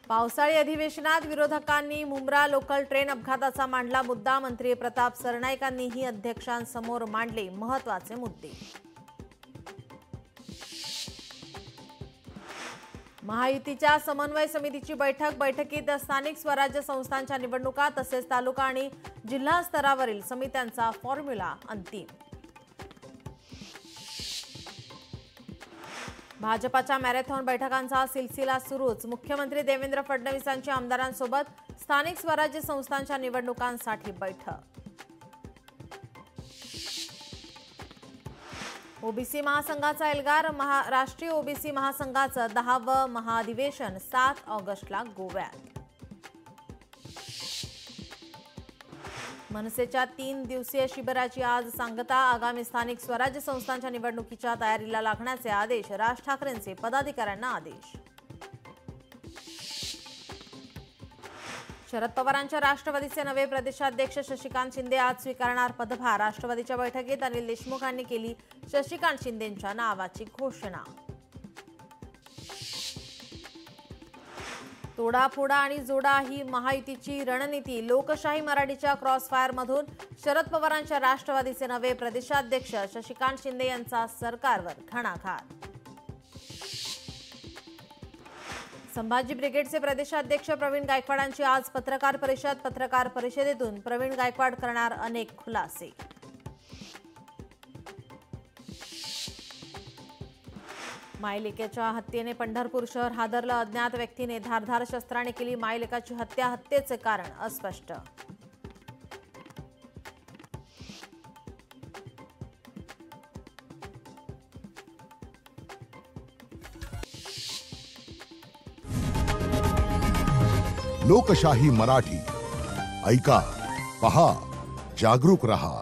पावसाळी अधिवेशनात विरोधकांनी मुंब्रा लोकल ट्रेन अपघाताचा मांडला मुद्दा। मंत्री प्रताप सरनाईकांनीही अध्यक्षांसमोर मांडले महत्त्वाचे मुद्दे। महायुतीच्या समन्वय समितीची बैठकीत स्थानिक स्वराज्य संस्थांच्या निवडणुका तसेच तालुका आणि जिल्हा स्तरावरील समित्यांचा फॉर्म्युला अंतिम। भाजपाच्या मॅरेथॉन बैठकांचा सिलसिला सुरूच। मुख्यमंत्री देवेंद्र फडणवीसांची आमदारांसोबत स्थानिक स्वराज्य संस्थांच्या निवडणुकांसाठी बैठक। ओबीसी महासंघाचा एल्गार। राष्ट्रीय ओबीसी महासंघाचं 10वं महाधिवेशन 7 ऑगस्टला गोव्यात। मनसेच्या 3 दिवसीय शिबिराची आज सांगता। आगामी स्थानिक स्वराज्य संस्थांच्या निवडणुकीच्या तयारीला लागण्याचे आदेश। राज ठाकरेंचे पदाधिकाऱ्यांना आदेश। शरद पवारांच्या राष्ट्रवादीचे नवे प्रदेशाध्यक्ष शशिकांत शिंदे आज स्वीकारणार पदभार। राष्ट्रवादीच्या बैठकीत अनिल देशमुखांनी केली शशिकांत शिंदेंच्या नावाची घोषणा। तोडाफोडा आणि जोडा ही महायुतीची रणनीती। लोकशाही मराठीच्या क्रॉसफायरमधून शरद पवारांच्या राष्ट्रवादीचे नवे प्रदेशाध्यक्ष शशिकांत शिंदे यांचा सरकारवर घणाघात। संभाजी ब्रिगेडचे प्रदेशाध्यक्ष प्रवीण गायकवाडांची आज पत्रकार परिषद। पत्रकार परिषदेतून प्रवीण गायकवाड करणार अनेक खुलासे। मायलेकाच्या हत्येने पंढरपूर शहर हादरलं। अज्ञात व्यक्तीने धारधार शस्त्राने केली मायलेकाची हत्या। हत्येचे कारण अस्पष्ट। लोकशाही मराठी ऐका, पहा, जागरूक रहा।